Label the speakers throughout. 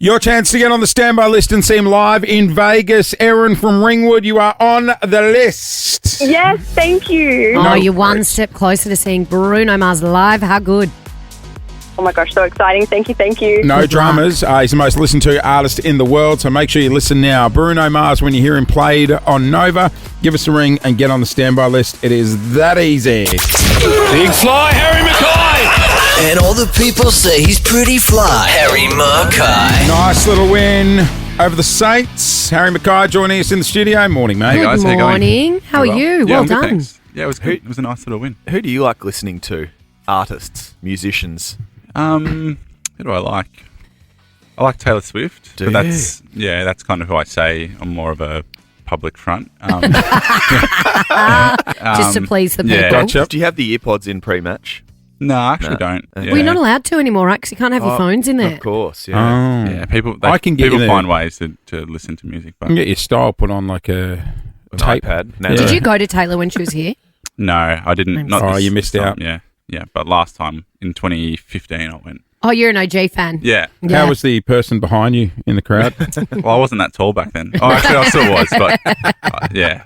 Speaker 1: Your chance to get on the standby list and see him live in Vegas. Erin from Ringwood, you are on the list.
Speaker 2: Yes, thank you.
Speaker 3: Oh, you're one step closer to seeing Bruno Mars live. How good?
Speaker 2: Oh my gosh, so exciting. Thank you.
Speaker 1: No dramas. He's the most listened to artist in the world, so make sure you listen now. Bruno Mars, when you hear him played on Nova, give us a ring and get on the standby list. It is that easy.
Speaker 4: Big fly, Harry McKay.
Speaker 5: And all the people say he's pretty fly. Harry McKay.
Speaker 1: Nice little win over the Saints. Harry McKay joining us in the studio. Morning, mate.
Speaker 3: Good morning. How are you?
Speaker 6: Yeah,
Speaker 3: well
Speaker 6: I'm good,
Speaker 3: done.
Speaker 6: thanks. Yeah, it was good. It was a nice little win.
Speaker 7: Who do you like listening to? Artists, musicians?
Speaker 6: Who do I like? I like Taylor Swift.
Speaker 7: Do
Speaker 6: but
Speaker 7: you?
Speaker 6: that's kind of who I say. I'm more of a public front.
Speaker 3: Just to please the people.
Speaker 6: yeah.
Speaker 1: Gotcha.
Speaker 7: Do you have the earpods in pre-match?
Speaker 6: No, I actually don't.
Speaker 7: Okay.
Speaker 6: Yeah.
Speaker 3: Well, you're not allowed to anymore, right? Because you can't have your phones in there.
Speaker 7: Of course, yeah.
Speaker 6: Yeah, people.
Speaker 1: I can get
Speaker 6: people
Speaker 1: you
Speaker 6: find ways to listen to music.
Speaker 1: You
Speaker 6: But
Speaker 1: can get your style put on like a
Speaker 7: An
Speaker 1: tape.
Speaker 7: iPad.
Speaker 1: Yeah.
Speaker 3: Did you go to Taylor when she was here?
Speaker 6: no, I didn't. Not
Speaker 1: Oh,
Speaker 6: this
Speaker 1: you missed
Speaker 6: time.
Speaker 1: out.
Speaker 6: Yeah. But last time in 2015, I went.
Speaker 3: Oh, you're an OG fan.
Speaker 6: Yeah.
Speaker 3: Yeah.
Speaker 1: How was the person behind you in the crowd?
Speaker 6: Well, I wasn't that tall back then. Oh, actually, I still was, but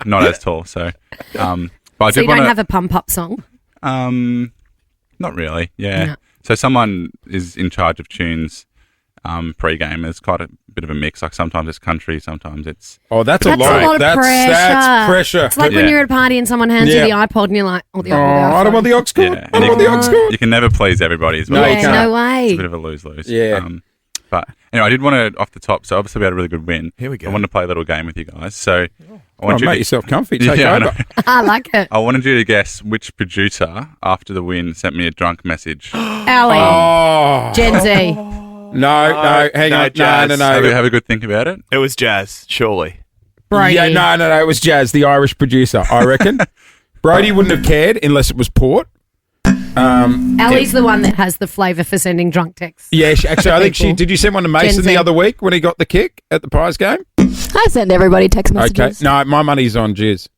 Speaker 6: not as tall. So, but I
Speaker 3: So
Speaker 6: did
Speaker 3: you
Speaker 6: want
Speaker 3: don't
Speaker 6: to.
Speaker 3: have a pump-up song?
Speaker 6: Not really. Yeah.
Speaker 3: No.
Speaker 6: So someone is in charge of tunes pre-game. There's quite a bit of a mix. Like sometimes it's country, sometimes it's.
Speaker 1: Oh, that's a
Speaker 3: That's
Speaker 1: lot.
Speaker 3: a lot of
Speaker 1: That's pressure.
Speaker 3: It's like when
Speaker 6: Yeah.
Speaker 3: you're at a party and someone hands
Speaker 1: Yeah.
Speaker 3: you the iPod and you're like, oh, the
Speaker 1: I don't want the aux cord.
Speaker 6: Yeah.
Speaker 1: I don't want the aux cord.
Speaker 6: You can never please everybody as well.
Speaker 1: No, you
Speaker 3: Yeah,
Speaker 1: can't.
Speaker 3: no way.
Speaker 6: It's a bit of a lose-lose.
Speaker 1: Yeah.
Speaker 6: But anyway, I did want to, off the top, so obviously we had a really good win.
Speaker 7: Here we go.
Speaker 6: I wanted to play a little game with you guys. So I
Speaker 1: Oh,
Speaker 6: want you
Speaker 1: make
Speaker 6: to,
Speaker 1: yourself comfy. Take
Speaker 6: Yeah, I
Speaker 1: over.
Speaker 6: know.
Speaker 3: I like it.
Speaker 6: I wanted you to guess which producer, after the win, sent me a drunk message.
Speaker 3: Allie.
Speaker 1: Oh.
Speaker 3: Gen Z.
Speaker 1: No, hang on.
Speaker 7: Jazz.
Speaker 1: No.
Speaker 6: Have a good think about it.
Speaker 7: It was Jazz, surely.
Speaker 3: Brody.
Speaker 1: Yeah, no. It was Jazz, the Irish producer, I reckon. Brody wouldn't have cared unless it was Port.
Speaker 3: Allie's the one that has the flavour for sending drunk texts.
Speaker 1: Yeah, actually, I think she...
Speaker 3: People.
Speaker 1: Did you send one to Mason
Speaker 3: Gen Z.
Speaker 1: the other week when he got the kick at the Pies game?
Speaker 8: I send everybody text
Speaker 1: Okay.
Speaker 8: messages.
Speaker 1: No, my money's on Jizz.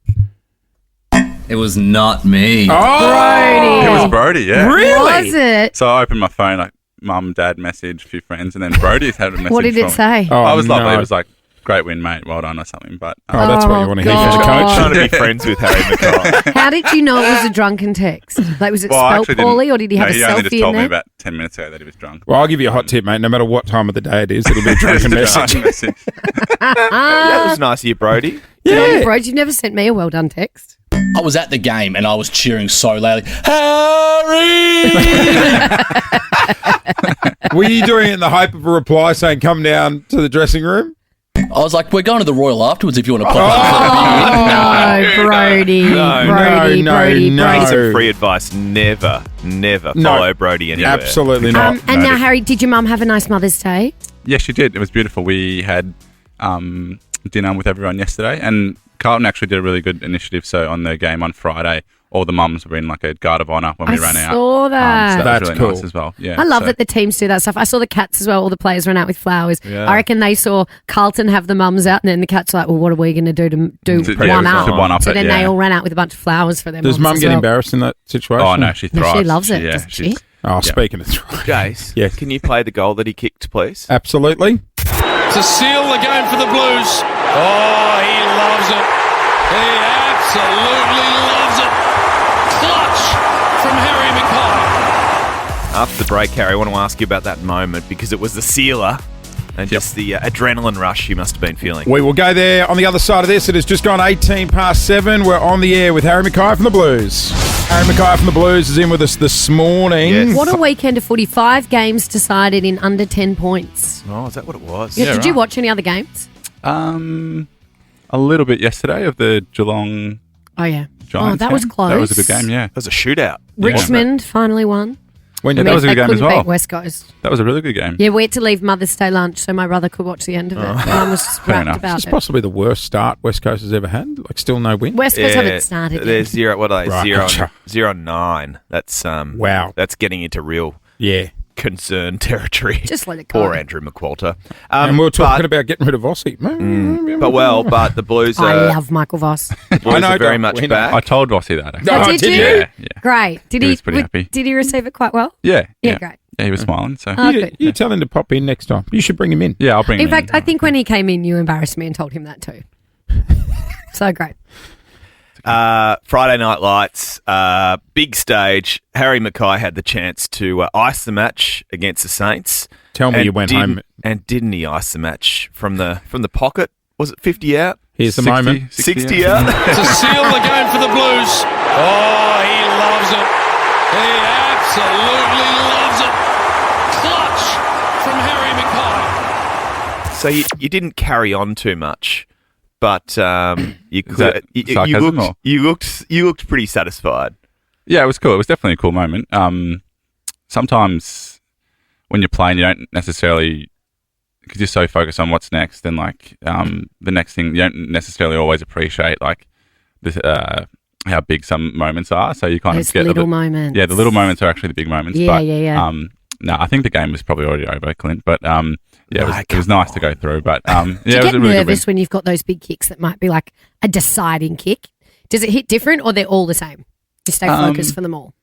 Speaker 5: It was not me.
Speaker 1: Oh!
Speaker 6: It was Brody, yeah.
Speaker 1: Really?
Speaker 3: Was it?
Speaker 6: So I opened my phone, like mum, dad message, a few friends, and then Brody's had a message.
Speaker 3: What did it
Speaker 6: from-
Speaker 3: say?
Speaker 1: Oh,
Speaker 6: I was lovely.
Speaker 1: no.
Speaker 6: It was like, great win, mate. Well done or something. But
Speaker 1: Oh, that's what you want to hear from the
Speaker 3: God.
Speaker 1: coach.
Speaker 7: Trying to be friends with Harry McKay.
Speaker 3: How did you know it was a drunken text? Like, was it
Speaker 6: well, I
Speaker 3: spelled
Speaker 6: actually didn't-
Speaker 3: poorly or did he have
Speaker 6: no,
Speaker 3: a
Speaker 6: he only
Speaker 3: selfie
Speaker 6: just
Speaker 3: in
Speaker 6: told me
Speaker 3: there?
Speaker 6: about 10 minutes ago that he was drunk.
Speaker 1: Well, I'll give you a hot tip, mate. No matter what time of the day it is, it'll be a drunken
Speaker 6: Just a
Speaker 1: message.
Speaker 6: drunk message.
Speaker 7: That was nice of you, Brody.
Speaker 1: Yeah.
Speaker 3: Bro, you've never sent me a well done text.
Speaker 5: I was at the game and I was cheering so loudly, Harry!
Speaker 1: Were you doing it in the hope of a reply saying, come down to the dressing room?
Speaker 5: I was like, we're going to the Royal afterwards if you want to pop up for a beer.
Speaker 3: No, Brody. Brody.
Speaker 1: no.
Speaker 7: Here's some free advice. Never follow Brody anywhere.
Speaker 1: Absolutely not.
Speaker 3: And now, Harry, did your mum have a nice Mother's Day?
Speaker 6: Yes, she did. It was beautiful. We had dinner with everyone yesterday, and Carlton actually did a really good initiative. So on the game on Friday, all the mums were in like a guard of honour when we ran out.
Speaker 3: I saw that.
Speaker 6: So that
Speaker 1: That's
Speaker 6: was really
Speaker 1: cool.
Speaker 6: nice as well. Yeah,
Speaker 3: I love
Speaker 6: so-
Speaker 3: that the teams do that stuff. I saw the Cats as well. All the players ran out with flowers.
Speaker 7: Yeah.
Speaker 3: I reckon they saw Carlton have the mums out, and then the Cats were like, well, what are we going to do to one up?
Speaker 6: to one up
Speaker 3: So
Speaker 6: it,
Speaker 3: then
Speaker 6: yeah.
Speaker 3: they all ran out with a bunch of flowers for them.
Speaker 1: Does mum get embarrassed in that situation?
Speaker 6: Oh no, she thrives.
Speaker 3: she loves it,
Speaker 6: Yeah,
Speaker 3: doesn't she?
Speaker 6: she's-
Speaker 1: Oh,
Speaker 6: Yeah.
Speaker 1: speaking of thrive.
Speaker 7: Jace,
Speaker 1: Yes.
Speaker 7: can you play the goal that he kicked, please?
Speaker 1: Absolutely.
Speaker 4: To seal the game for the Blues. Oh, he loves it. He absolutely loves it. Clutch from Harry McKay.
Speaker 7: After the break, Harry, I want to ask you about that moment because it was the sealer and just the adrenaline rush you must have been feeling.
Speaker 1: We will go there on the other side of this. It has just gone 18 past 7. We're on the air with Harry McKay from the Blues. Harry McKay from the Blues is in with us this morning.
Speaker 7: Yes.
Speaker 3: What a weekend of 45 games decided in under 10 points.
Speaker 7: Oh, is that what it was?
Speaker 3: Yeah, did you watch any other games?
Speaker 6: A little bit yesterday of the Geelong
Speaker 3: Oh, yeah.
Speaker 6: Giants.
Speaker 3: Oh, that was
Speaker 6: game.
Speaker 3: close.
Speaker 6: That was a good game. Yeah,
Speaker 7: It was a shootout.
Speaker 3: Richmond finally won.
Speaker 1: When
Speaker 3: I
Speaker 1: did
Speaker 3: mean,
Speaker 6: was a
Speaker 3: they
Speaker 6: good game as
Speaker 3: couldn't
Speaker 6: well.
Speaker 3: beat West Coast.
Speaker 6: that was a really good game.
Speaker 3: Yeah, we had to leave Mother's Day lunch so my brother could watch the end of it. Mum was just
Speaker 6: Fair
Speaker 3: wrapped
Speaker 6: enough.
Speaker 3: about
Speaker 1: It's
Speaker 3: it.
Speaker 1: possibly the worst start West Coast has ever had. Like, still no win.
Speaker 3: West Coast haven't started
Speaker 7: They're
Speaker 3: yet.
Speaker 7: zero. What are they?
Speaker 1: Right.
Speaker 7: 0-9. That's
Speaker 1: Wow.
Speaker 7: That's getting into real
Speaker 1: Yeah.
Speaker 7: concern territory.
Speaker 3: Just let it go.
Speaker 7: Poor Andrew McQualter.
Speaker 1: And we were talking about getting rid of Ossie.
Speaker 7: But the Blues
Speaker 3: I
Speaker 7: are,
Speaker 3: love Michael Voss.
Speaker 7: the Blues
Speaker 1: I know,
Speaker 7: are very
Speaker 1: don't
Speaker 7: much
Speaker 1: we know?
Speaker 7: back.
Speaker 6: I told Rossi that. Actually.
Speaker 1: Oh,
Speaker 3: did
Speaker 1: did
Speaker 3: you?
Speaker 1: you?
Speaker 6: Yeah, yeah.
Speaker 3: Great. Did
Speaker 6: He
Speaker 3: he?
Speaker 6: was pretty happy.
Speaker 3: Did he receive it quite well?
Speaker 6: Yeah,
Speaker 3: Yeah, great.
Speaker 6: Yeah, he was smiling. So
Speaker 3: Oh, good.
Speaker 1: You tell him to pop in next time. You should bring him in.
Speaker 6: yeah, I'll bring him
Speaker 3: In fact, I think when he came in, you embarrassed me and told him that too. So great.
Speaker 7: Friday Night Lights, big stage. Harry McKay had the chance to ice the match against the Saints.
Speaker 1: Tell me
Speaker 7: and
Speaker 1: you went
Speaker 7: didn't-
Speaker 1: home.
Speaker 7: And didn't he ice the match from the pocket? Was it 50 out?
Speaker 1: Here's the moment.
Speaker 7: 60 out?
Speaker 4: To seal the game for the Blues. Oh, he loves it. He absolutely loves it. Clutch from Harry McKay.
Speaker 7: So you didn't carry on too much, but you
Speaker 6: Is that sarcasm,
Speaker 7: you looked pretty satisfied.
Speaker 6: Yeah, it was cool. It was definitely a cool moment. Sometimes when you're playing, you don't necessarily, because you're so focused on what's next, and like the next thing, you don't necessarily always appreciate like this, how big some moments are. So you kind
Speaker 3: Those
Speaker 6: of get
Speaker 3: little moments.
Speaker 6: Yeah, the little moments are actually the big moments.
Speaker 3: Yeah,
Speaker 6: but,
Speaker 3: yeah.
Speaker 6: No, I think the game was probably already over, Clint. But yeah, it was nice to go through. But yeah,
Speaker 3: Do you
Speaker 6: it was
Speaker 3: get
Speaker 6: a really good win.
Speaker 3: nervous when you've got those big kicks that might be like a deciding kick? Does it hit different or they're all the same? You stay focused for them all.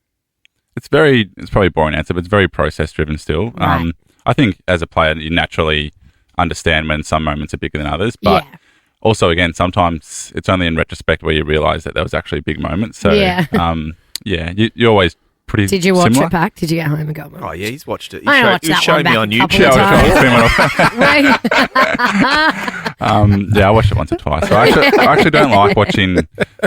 Speaker 6: It's probably a boring answer, but it's very process driven still.
Speaker 3: Right.
Speaker 6: I think as a player, you naturally understand when some moments are bigger than others, but
Speaker 3: Yeah.
Speaker 6: also again, sometimes it's only in retrospect where you realise that there was actually a big moment. So
Speaker 3: Yeah.
Speaker 6: yeah, you're always pretty.
Speaker 3: Did you watch
Speaker 6: similar.
Speaker 3: it back? Did you get home and go?
Speaker 7: Oh yeah, he's watched it.
Speaker 3: I
Speaker 7: He
Speaker 3: watched
Speaker 7: was
Speaker 3: that
Speaker 7: showing
Speaker 3: one
Speaker 7: me on
Speaker 3: back a
Speaker 7: YouTube.
Speaker 3: couple of
Speaker 6: Yeah, I watched it once or twice. So I actually don't like watching.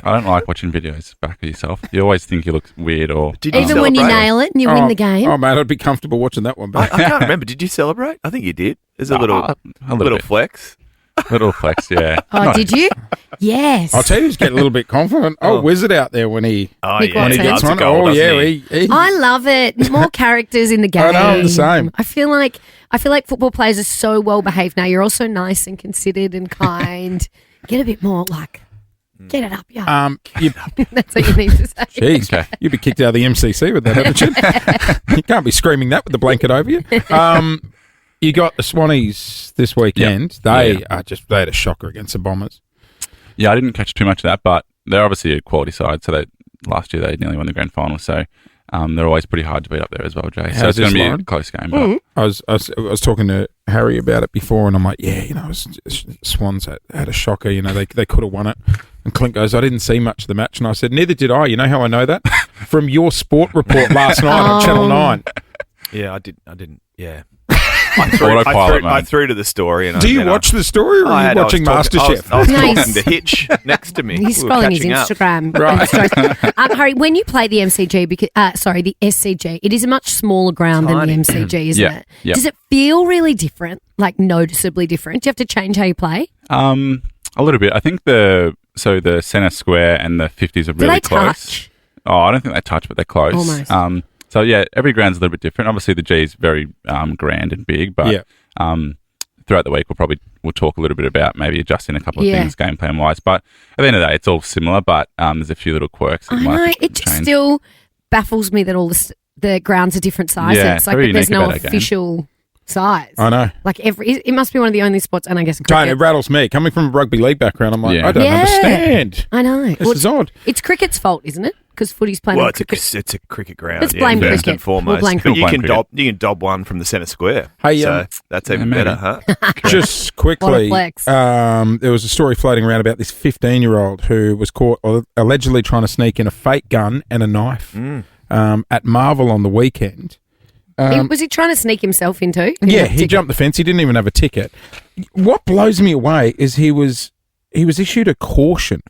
Speaker 6: I don't like watching videos back of yourself. You always think you look weird or.
Speaker 7: Did you
Speaker 3: Even when you
Speaker 7: celebrate?
Speaker 3: nail it and you win the game.
Speaker 1: Oh, mate, I'd be comfortable watching that one
Speaker 7: I
Speaker 1: back.
Speaker 7: can't remember. Did you celebrate? I think you did. There's a little
Speaker 6: bit.
Speaker 7: flex.
Speaker 6: Little flex, yeah.
Speaker 3: Oh,
Speaker 6: Not-
Speaker 3: did you? Yes.
Speaker 1: I'll tell you, he's getting a little bit confident. Oh, Wizard out there when he
Speaker 7: Oh
Speaker 3: Nick
Speaker 7: yeah,
Speaker 3: Watson.
Speaker 7: he
Speaker 1: gets
Speaker 7: loves a
Speaker 1: one.
Speaker 7: goal,
Speaker 1: Oh,
Speaker 7: doesn't
Speaker 1: yeah,
Speaker 7: he?
Speaker 1: he
Speaker 3: I love it. More characters in the game.
Speaker 1: I know, I'm the same.
Speaker 3: I feel like football players are so well behaved now. You're also nice and considered and kind. Get a bit more like, get it up, yeah.
Speaker 1: you,
Speaker 3: That's what you need to say.
Speaker 1: Jeez,
Speaker 6: Okay.
Speaker 1: you'd be kicked out of the MCC with that attitude. You can't be screaming that with the blanket over you. You got the Swannies this weekend. They had a shocker against the Bombers.
Speaker 6: Yeah, I didn't catch too much of that, but they're obviously a quality side. So last year they nearly won the grand final. So they're always pretty hard to beat up there as well, Jay. So
Speaker 1: How's
Speaker 6: it's going to
Speaker 1: this,
Speaker 6: be
Speaker 1: Lauren?
Speaker 6: a close game. But
Speaker 1: I was talking to Harry about it before, and I'm like, yeah, Swans had a shocker. They could have won it. And Clint goes, I didn't see much of the match, and I said, neither did I. You know how I know that? From your sport report last night on Channel 9.
Speaker 7: Yeah, I didn't. Yeah.
Speaker 6: Autopilot,
Speaker 7: I
Speaker 6: mate.
Speaker 7: through to the story. And
Speaker 1: Do you watch the story, or are you watching MasterChef?
Speaker 7: I was
Speaker 3: Nice.
Speaker 7: talking to Hitch next to me.
Speaker 3: He's
Speaker 7: We were
Speaker 3: scrolling his
Speaker 7: catching up.
Speaker 3: Instagram.
Speaker 1: Right.
Speaker 3: Harry, when you play the MCG, the SCG, it is a much smaller ground
Speaker 7: Tiny.
Speaker 3: than the MCG, isn't
Speaker 6: Yeah,
Speaker 3: it?
Speaker 6: yeah.
Speaker 3: Does it feel really different, like noticeably different? Do you have to change how you play?
Speaker 6: a little bit. I think the centre square and the 50s are
Speaker 3: Do
Speaker 6: really
Speaker 3: they
Speaker 6: close.
Speaker 3: touch?
Speaker 6: Oh, I don't think they touch, but they're close.
Speaker 3: Almost.
Speaker 6: So yeah, every ground's a little bit different. Obviously, the G is very grand and big, but
Speaker 1: Yeah.
Speaker 6: throughout the week we'll talk a little bit about maybe adjusting a couple of
Speaker 3: Yeah.
Speaker 6: things game plan wise. But at the end of the day, it's all similar, but there's a few little quirks that
Speaker 3: I
Speaker 6: you might
Speaker 3: know.
Speaker 6: have to
Speaker 3: It just
Speaker 6: change.
Speaker 3: still baffles me that all the grounds are different sizes.
Speaker 6: Yeah,
Speaker 3: Like
Speaker 6: very
Speaker 3: that there's
Speaker 6: unique
Speaker 3: no
Speaker 6: about that game.
Speaker 3: official size.
Speaker 1: I know.
Speaker 3: Like it must be one of the only sports, and I guess
Speaker 1: Don't, it
Speaker 3: cricket.
Speaker 1: rattles me. Coming from a rugby league background, I'm like,
Speaker 6: Yeah.
Speaker 1: I don't
Speaker 3: Yeah.
Speaker 1: understand.
Speaker 3: I know.
Speaker 1: This is odd.
Speaker 3: It's cricket's fault, isn't it? Because footy's playing
Speaker 7: Well,
Speaker 3: on
Speaker 7: it's
Speaker 3: cricket.
Speaker 7: a cricket ground.
Speaker 3: Let's blame
Speaker 7: first
Speaker 3: cricket.
Speaker 7: and foremost.
Speaker 3: We'll blame
Speaker 7: But you
Speaker 6: cricket.
Speaker 7: can dob one from the centre square.
Speaker 1: Hey,
Speaker 7: so that's even
Speaker 6: maybe.
Speaker 7: better, huh?
Speaker 1: Just
Speaker 3: What
Speaker 1: quickly,
Speaker 3: a flex.
Speaker 1: there was a story floating around about this 15-year-old who was caught allegedly trying to sneak in a fake gun and a knife at Marvel on the weekend.
Speaker 3: Was he trying to sneak himself into?
Speaker 1: Yeah, he jumped the fence. He didn't even have a ticket. What blows me away is he was issued a caution.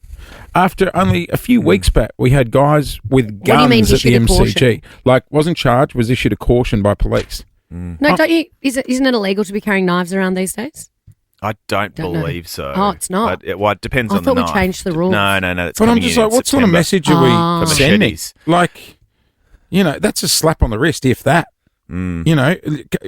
Speaker 1: After only a few weeks back, we had guys with
Speaker 3: do you mean
Speaker 1: guns at the
Speaker 3: issued a
Speaker 1: MCG.
Speaker 3: caution?
Speaker 1: Like, wasn't charged, was issued a caution by police.
Speaker 3: No, don't you? Isn't it illegal to be carrying knives around these days?
Speaker 7: I don't
Speaker 3: Don't know.
Speaker 7: believe so.
Speaker 3: Oh, it's not?
Speaker 7: But it depends
Speaker 3: I
Speaker 7: on the
Speaker 3: thought we
Speaker 7: knife.
Speaker 3: changed the rules.
Speaker 7: No. It's
Speaker 1: But I'm
Speaker 7: coming
Speaker 1: just
Speaker 7: in
Speaker 1: like,
Speaker 7: in
Speaker 1: what sort of
Speaker 7: September.
Speaker 1: message are
Speaker 3: Ah.
Speaker 1: we
Speaker 7: For
Speaker 1: sending?
Speaker 7: machetes.
Speaker 1: Like, that's a slap on the wrist, if that. You know,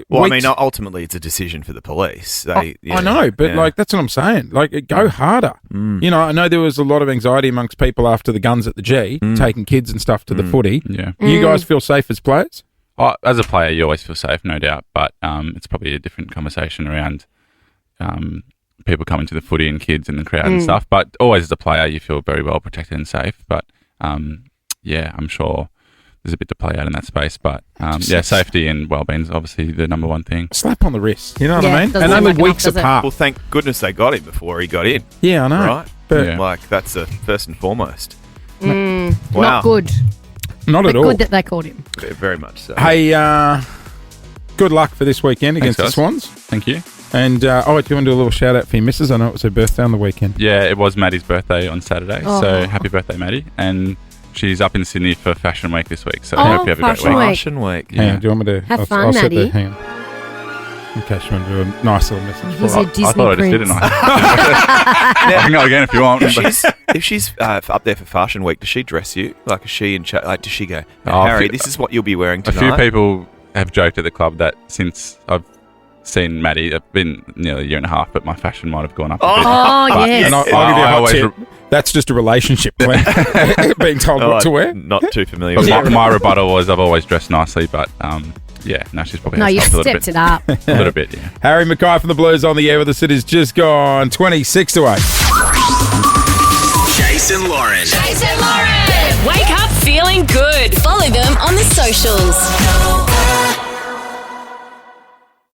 Speaker 7: Well,
Speaker 1: weeks-
Speaker 7: ultimately, it's a decision for the police. They,
Speaker 1: I know, but
Speaker 7: yeah.
Speaker 1: that's what I'm saying. Like, go harder. You know, I know there was a lot of anxiety amongst people after the guns at the G, taking kids and stuff to the footy.
Speaker 6: Yeah.
Speaker 1: You guys feel safe as players?
Speaker 6: As a player, you always feel safe, no doubt, but it's probably a different conversation around people coming to the footy and kids in the crowd and stuff. But always as a player, you feel very well protected and safe. But yeah, I'm sure there's a bit to play out in that space. But safety and well-being is obviously the number one thing.
Speaker 1: Slap on the wrist. You know what
Speaker 3: Yeah,
Speaker 1: I mean?
Speaker 3: doesn't
Speaker 1: And
Speaker 3: seem
Speaker 1: only
Speaker 3: like enough,
Speaker 1: weeks
Speaker 3: does it?
Speaker 1: apart.
Speaker 7: Well, thank goodness they got him before he got in.
Speaker 1: Yeah, I know.
Speaker 7: Right?
Speaker 1: But
Speaker 3: Mm.
Speaker 7: Like, that's the first and foremost.
Speaker 3: Not
Speaker 7: Wow.
Speaker 3: good.
Speaker 1: not
Speaker 3: But
Speaker 1: at all.
Speaker 3: good that they called him.
Speaker 7: Very much so.
Speaker 1: Hey, good luck for this weekend
Speaker 6: Thanks,
Speaker 1: against the
Speaker 6: guys.
Speaker 1: Swans.
Speaker 6: Thank you.
Speaker 1: And do you want to do a little shout out for your missus? I know it was her birthday on the weekend.
Speaker 6: Yeah, it was Maddie's birthday on Saturday,
Speaker 3: Oh.
Speaker 6: so happy birthday, Maddie. And she's up in Sydney for Fashion Week this week, so
Speaker 3: Oh,
Speaker 6: I hope you have a great
Speaker 3: Fashion
Speaker 6: week.
Speaker 3: Week.
Speaker 7: Fashion Week.
Speaker 1: Hang
Speaker 6: Yeah.
Speaker 1: on, do you want me to?
Speaker 3: Have
Speaker 1: I'll
Speaker 3: fun,
Speaker 1: set the-
Speaker 3: Maddie.
Speaker 1: hang on. In case you want to do a nice little message for
Speaker 3: He's
Speaker 1: her.
Speaker 3: a Disney
Speaker 6: I thought I just did it.
Speaker 3: prince.
Speaker 6: I can go again if you want.
Speaker 7: If she's up there for Fashion Week, does she dress you? Like, is she in chat? Like, does she go,
Speaker 6: Oh,
Speaker 7: Harry,
Speaker 6: a few-
Speaker 7: this is what you'll be wearing
Speaker 6: A
Speaker 7: tonight?
Speaker 6: few people have joked at the club that since I've seen Maddie, it's been nearly a year and a half, but my fashion might have gone up a bit.
Speaker 3: Oh,
Speaker 6: But-
Speaker 3: yes.
Speaker 1: And I'll give you a
Speaker 6: I
Speaker 1: hot
Speaker 6: always
Speaker 1: tip. That's just a relationship, Glenn. Being told
Speaker 7: Oh,
Speaker 1: what to wear.
Speaker 7: Not too familiar
Speaker 6: But
Speaker 7: with
Speaker 6: my rebuttal was I've always dressed nicely, but she's probably
Speaker 3: No, you
Speaker 6: helped a little
Speaker 3: stepped
Speaker 6: bit.
Speaker 3: it up.
Speaker 6: A little bit, yeah.
Speaker 1: Harry McKay from the Blues on the air with us. It is just gone 26 to 8.
Speaker 9: Jason Lauren.
Speaker 10: Wake up feeling good.
Speaker 8: Follow them on the socials.